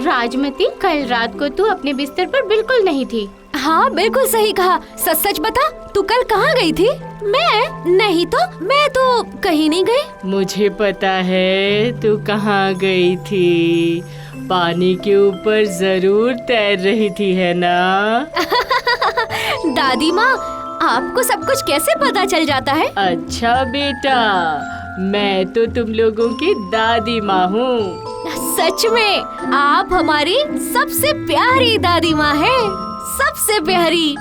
राजमती, कल रात को तू अपने बिस्तर पर बिल्कुल नहीं थी। हाँ बिल्कुल सही कहा। सच सच बता, तू कल कहाँ गई थी? मैं तो कहीं नहीं गई। मुझे पता है तू कहाँ गई थी। पानी के ऊपर जरूर तैर रही थी, है ना? दादी माँ, आपको सब कुछ कैसे पता चल जाता है? अच्छा बेटा, मैं तो तुम लोगों की दादी माँ हूँ। सच में आप हमारी सबसे प्यारी दादी माँ है, सबसे प्यारी।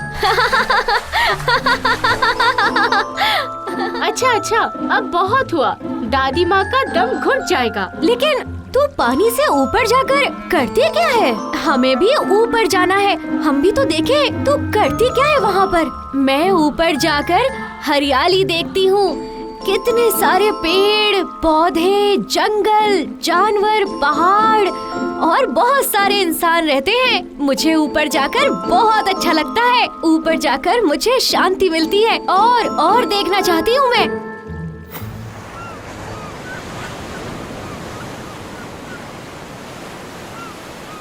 अच्छा, अब बहुत हुआ। दादी माँ का दम घुट जाएगा। लेकिन तू पानी से ऊपर जाकर करती क्या है? हमें भी ऊपर जाना है, हम भी तो देखें तू करती क्या है वहाँ पर। मैं ऊपर जाकर हरियाली देखती हूँ, कितने सारे पेड़ पौधे, जंगल, जानवर, पहाड़ और बहुत सारे इंसान रहते हैं। मुझे ऊपर जाकर बहुत अच्छा लगता है। ऊपर जाकर मुझे शांति मिलती है और देखना चाहती हूँ मैं।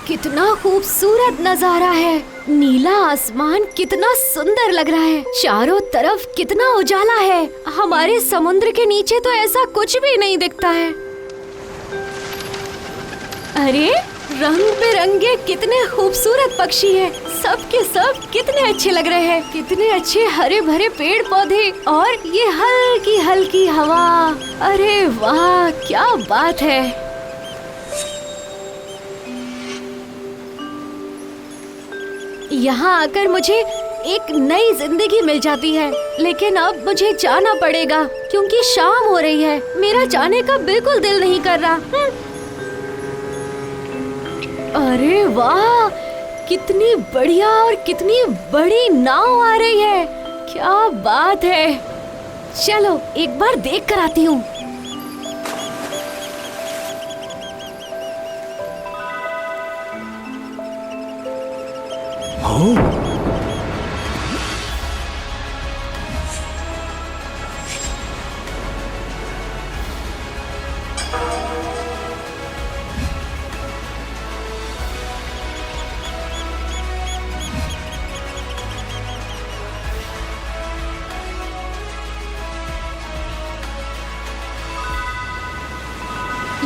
कितना खूबसूरत नजारा है। नीला आसमान कितना सुंदर लग रहा है। चारों तरफ कितना उजाला है। हमारे समुद्र के नीचे तो ऐसा कुछ भी नहीं दिखता है। अरे रंग बिरंगे कितने खूबसूरत पक्षी हैं। सब के सब कितने अच्छे लग रहे हैं। कितने अच्छे हरे भरे पेड़ पौधे और ये हल्की हल्की हवा। अरे वाह, क्या बात है। यहाँ आकर मुझे एक नई जिंदगी मिल जाती है। लेकिन अब मुझे जाना पड़ेगा क्योंकि शाम हो रही है। मेरा जाने का बिल्कुल दिल नहीं कर रहा। अरे वाह, कितनी बढ़िया और कितनी बड़ी नाव आ रही है। क्या बात है। चलो एक बार देख कर आती हूँ।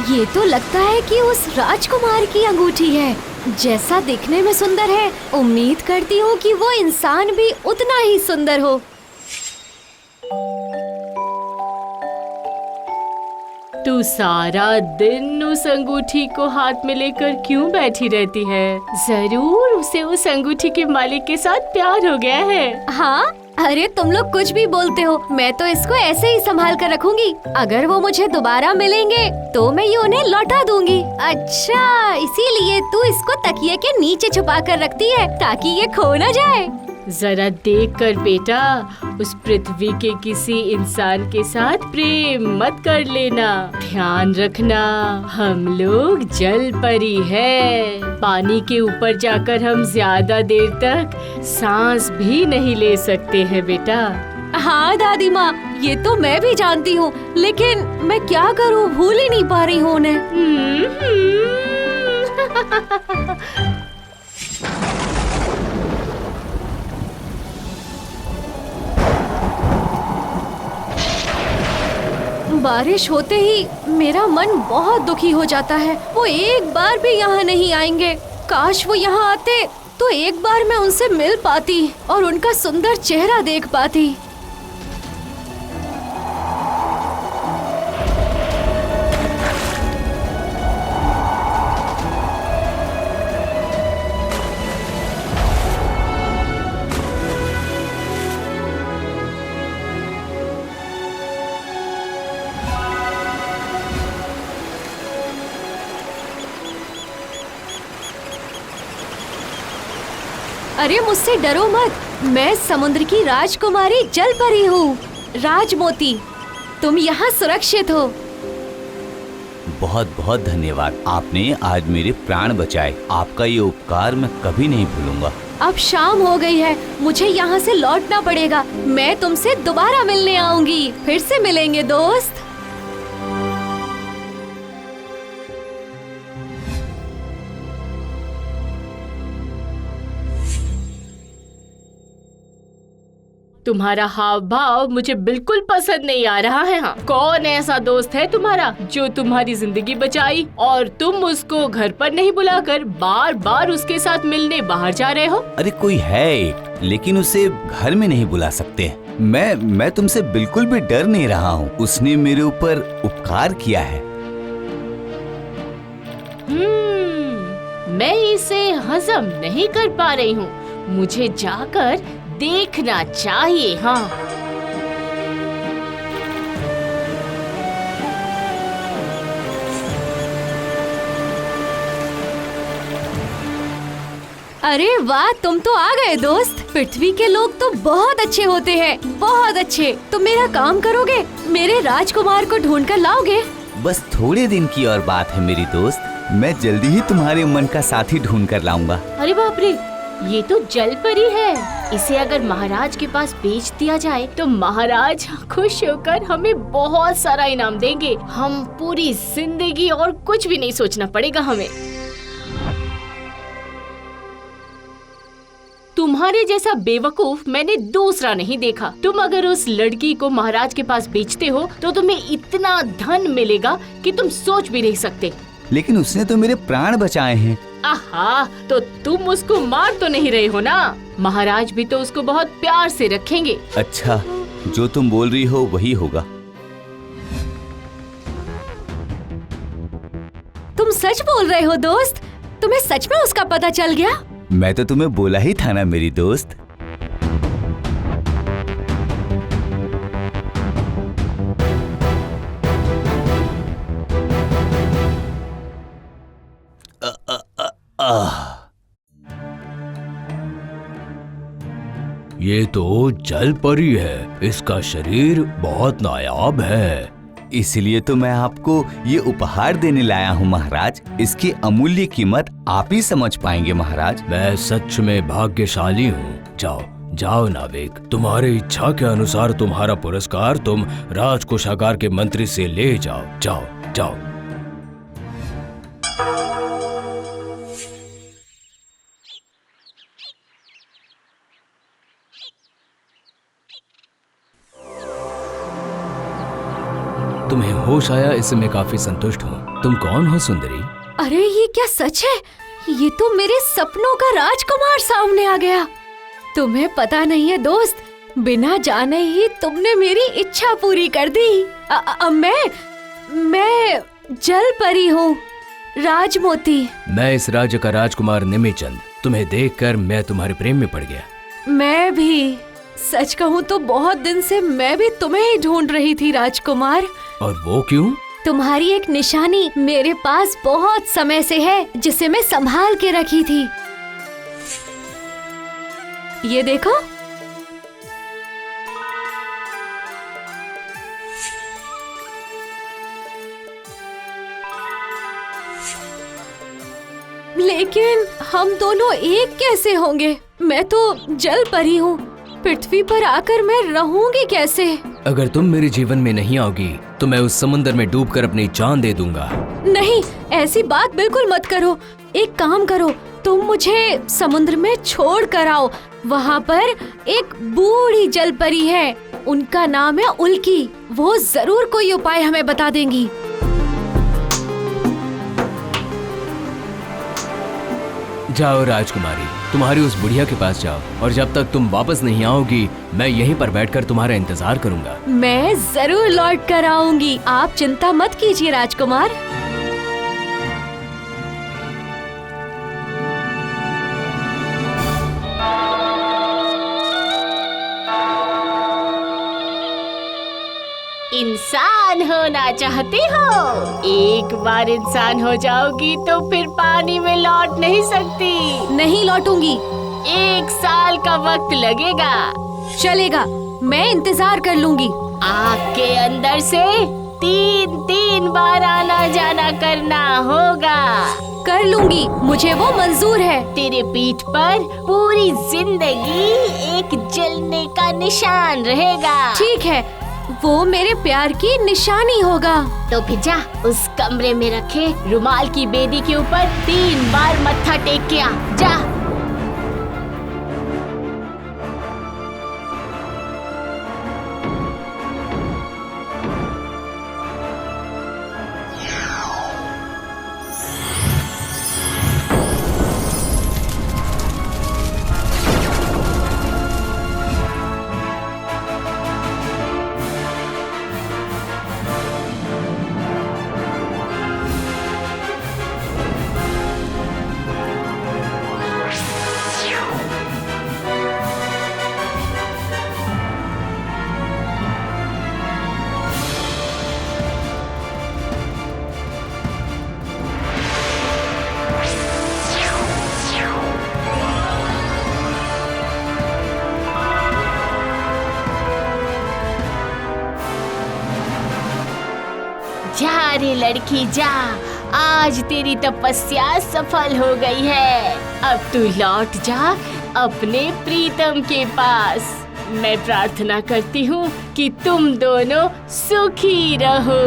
ये तो लगता है कि उस राजकुमार की अंगूठी है। जैसा दिखने में सुंदर है, उम्मीद करती हूँ कि वो इंसान भी उतना ही सुंदर हो। तू सारा दिन उस अंगूठी को हाथ में लेकर क्यों बैठी रहती है? जरूर उसे उस अंगूठी के मालिक के साथ प्यार हो गया है। हाँ, अरे तुम लोग कुछ भी बोलते हो, मैं तो इसको ऐसे ही संभाल कर रखूंगी। अगर वो मुझे दोबारा मिलेंगे तो मैं ये उन्हें लौटा दूंगी। अच्छा, इसीलिए तू इसको तकिए के नीचे छुपा कर रखती है ताकि ये खो न जाए। जरा देख कर बेटा, उस पृथ्वी के किसी इंसान के साथ प्रेम मत कर लेना। ध्यान रखना, हम लोग जल परी है। पानी के ऊपर जाकर हम ज्यादा देर तक सांस भी नहीं ले सकते हैं बेटा। हाँ दादी माँ, ये तो मैं भी जानती हूँ, लेकिन मैं क्या करूँ, भूल ही नहीं पा रही हूँ उन्हें। बारिश होते ही मेरा मन बहुत दुखी हो जाता है। वो एक बार भी यहाँ नहीं आएंगे। काश वो यहाँ आते तो एक बार मैं उनसे मिल पाती और उनका सुंदर चेहरा देख पाती। अरे मुझसे डरो मत, मैं समुद्र की राजकुमारी जल परी हूँ, राजमोती। तुम यहाँ सुरक्षित हो। बहुत बहुत धन्यवाद, आपने आज मेरे प्राण बचाए। आपका ये उपकार मैं कभी नहीं भूलूंगा। अब शाम हो गई है, मुझे यहाँ से लौटना पड़ेगा। मैं तुमसे दोबारा मिलने आऊंगी। फिर से मिलेंगे दोस्त। तुम्हारा हाव भाव मुझे बिल्कुल पसंद नहीं आ रहा है। हाँ, कौन ऐसा दोस्त है तुम्हारा जो तुम्हारी जिंदगी बचाई और तुम उसको घर पर नहीं बुलाकर बार बार उसके साथ मिलने बाहर जा रहे हो? अरे कोई है एक, लेकिन उसे घर में नहीं बुला सकते। मैं तुमसे बिल्कुल भी डर नहीं रहा हूँ। उसने मेरे ऊपर उपकार किया है। मैं इसे हजम नहीं कर पा रही हूँ। मुझे जाकर देखना चाहिए। हाँ, अरे वाह, तुम तो आ गए दोस्त। पृथ्वी के लोग तो बहुत अच्छे होते हैं, बहुत अच्छे। तुम मेरा काम करोगे, मेरे राजकुमार को ढूंढ कर लाओगे? बस थोड़े दिन की और बात है मेरी दोस्त। मैं जल्दी ही तुम्हारे मन का साथी ढूंढ कर लाऊंगा। अरे बाप रे, ये तो जल परी है। इसे अगर महाराज के पास बेच दिया जाए तो महाराज खुश होकर हमें बहुत सारा इनाम देंगे। हम पूरी जिंदगी और कुछ भी नहीं सोचना पड़ेगा हमें। तुम्हारे जैसा बेवकूफ मैंने दूसरा नहीं देखा। तुम अगर उस लड़की को महाराज के पास बेचते हो तो तुम्हें इतना धन मिलेगा कि तुम सोच भी नहीं सकते। लेकिन उसने तो मेरे प्राण बचाए हैं। आहा, तो तुम उसको मार तो नहीं रहे हो ना? महाराज भी तो उसको बहुत प्यार से रखेंगे। अच्छा, जो तुम बोल रही हो वही होगा। तुम सच बोल रहे हो दोस्त? तुम्हें सच में उसका पता चल गया? मैं तो तुम्हें बोला ही था ना मेरी दोस्त। ये तो जल परी है। इसका शरीर बहुत नायाब है। इसलिए तो मैं आपको ये उपहार देने लाया हूँ महाराज। इसकी अमूल्य कीमत आप ही समझ पाएंगे महाराज। मैं सच में भाग्यशाली हूँ। जाओ जाओ नाविक, तुम्हारी इच्छा के अनुसार तुम्हारा पुरस्कार तुम राजकोषागार के मंत्री से ले जाओ। जाओ जाओ। तुम्हें होश आया, इससे मैं काफी संतुष्ट हूँ। तुम कौन हो सुंदरी? अरे ये क्या सच है? ये तो मेरे सपनों का राजकुमार सामने आ गया। तुम्हें पता नहीं है दोस्त, बिना जाने ही तुमने मेरी इच्छा पूरी कर दी। मैं जल परी हूँ, राजमोती। मैं इस राज्य का राजकुमार निमिचंद। तुम्हें देखकर मैं तुम्हारे प्रेम में पड़ गया। मैं भी, सच कहूँ तो बहुत दिन से मैं भी तुम्हें ही ढूंढ रही थी राजकुमार। और वो क्यों? तुम्हारी एक निशानी मेरे पास बहुत समय से है, जिसे मैं संभाल के रखी थी। ये देखो। लेकिन हम दोनों एक कैसे होंगे? मैं तो जल परी हूँ, पृथ्वी पर आकर मैं रहूंगी कैसे? अगर तुम मेरे जीवन में नहीं आओगी तो मैं उस समुंदर में डूबकर अपनी जान दे दूंगा। नहीं, ऐसी बात बिल्कुल मत करो। एक काम करो, तुम मुझे समुद्र में छोड़ कर आओ। वहाँ पर एक बूढ़ी जल परी है, उनका नाम है उल्की। वो जरूर कोई उपाय हमें बता देंगी। जाओ राजकुमारी, तुम्हारी उस बुढ़िया के पास जाओ और जब तक तुम वापस नहीं आओगी मैं यहीं पर बैठकर तुम्हारा इंतजार करूंगा। मैं जरूर लौट कर आऊंगी, आप चिंता मत कीजिए राजकुमार। इंसान होना चाहते हो? एक बार इंसान हो जाओगी तो फिर पानी में लौट नहीं सकती। नहीं लौटूंगी। 1 साल का वक्त लगेगा। चलेगा, मैं इंतजार कर लूंगी। आग के अंदर से 3 बार आना जाना करना होगा। कर लूंगी, मुझे वो मंजूर है। तेरे पीठ पर पूरी जिंदगी एक जलने का निशान रहेगा। ठीक है, वो मेरे प्यार की निशानी होगा। तो फिर जा, उस कमरे में रखे रुमाल की बेदी के ऊपर 3 बार मत्था टेक के आ। जा। अरे लड़की जा, आज तेरी तपस्या सफल हो गई है। अब तू लौट जा अपने प्रीतम के पास। मैं प्रार्थना करती हूँ कि तुम दोनों सुखी रहो।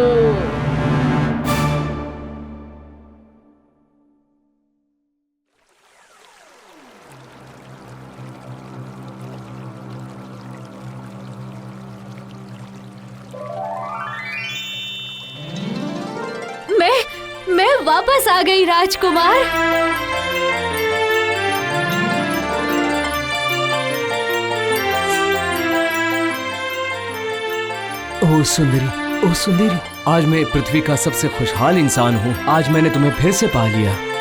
मैं वापस आ गई राजकुमार। ओ सुंदरी, आज मैं पृथ्वी का सबसे खुशहाल इंसान हूँ। आज मैंने तुम्हें फिर से पा लिया।